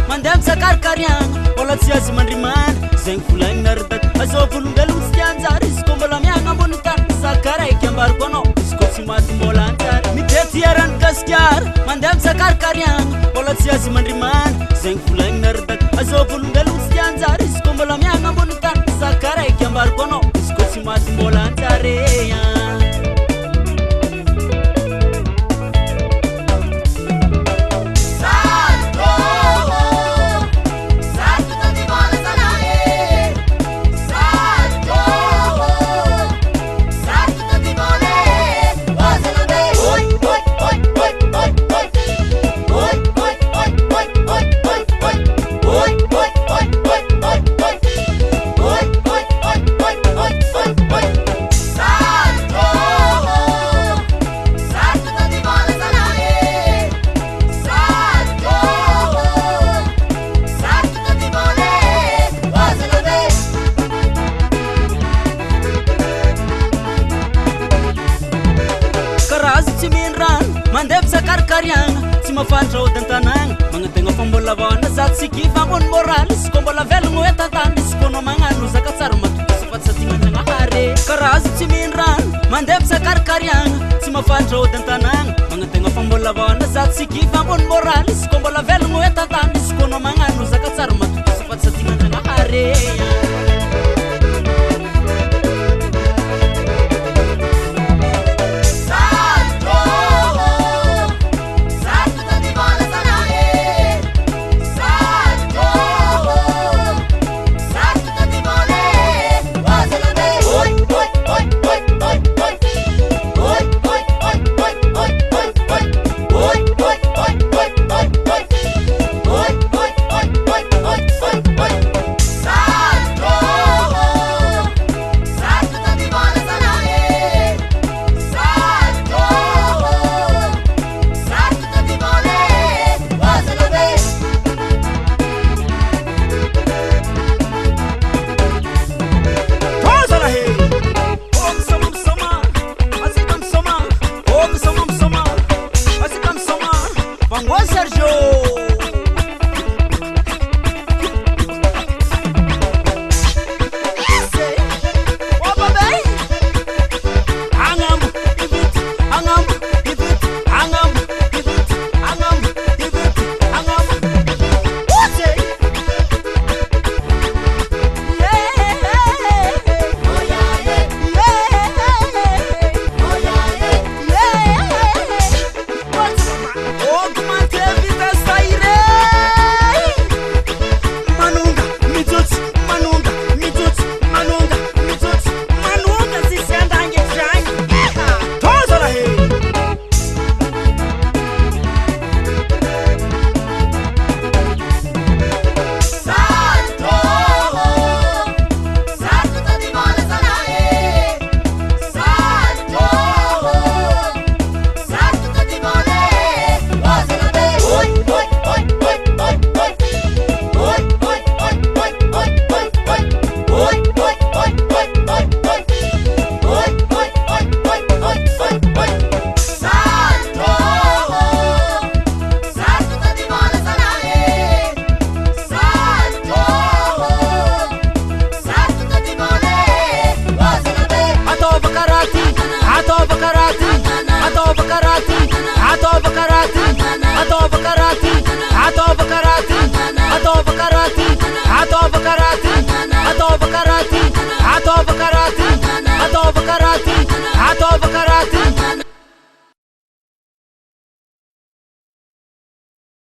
Mandam sakar karyang, olat sias mandriman, zeng fulang nardat, aso fulungal ustianzar, isko malamyang amunitan, sakaray kyambar kono, isko simat molantar. Mitetiaran kasyar, mandam sakar karyang, olat sias mandriman, zeng fulang nardat, aso fulungal ustianzar, isko malamyang amunitan, sakaray kyambar kono, isko simat molantar. Mandem sakar karyang, si mafantra o tantanang, mga tenga pambolabon, nasat si kifambon moralis, kombola velmo etatanis, kono mga nusakatsar matutusapat sa tingan ng ahari. Karazit si minran, mandem sakar karyang, si mafantra o tantanang, mga tenga pambolabon, nasat si kifambon moralis, kombola velmo etatanis, kono mga nusakatsar matutusapat sa tingan ng ahari. Ato bakarati,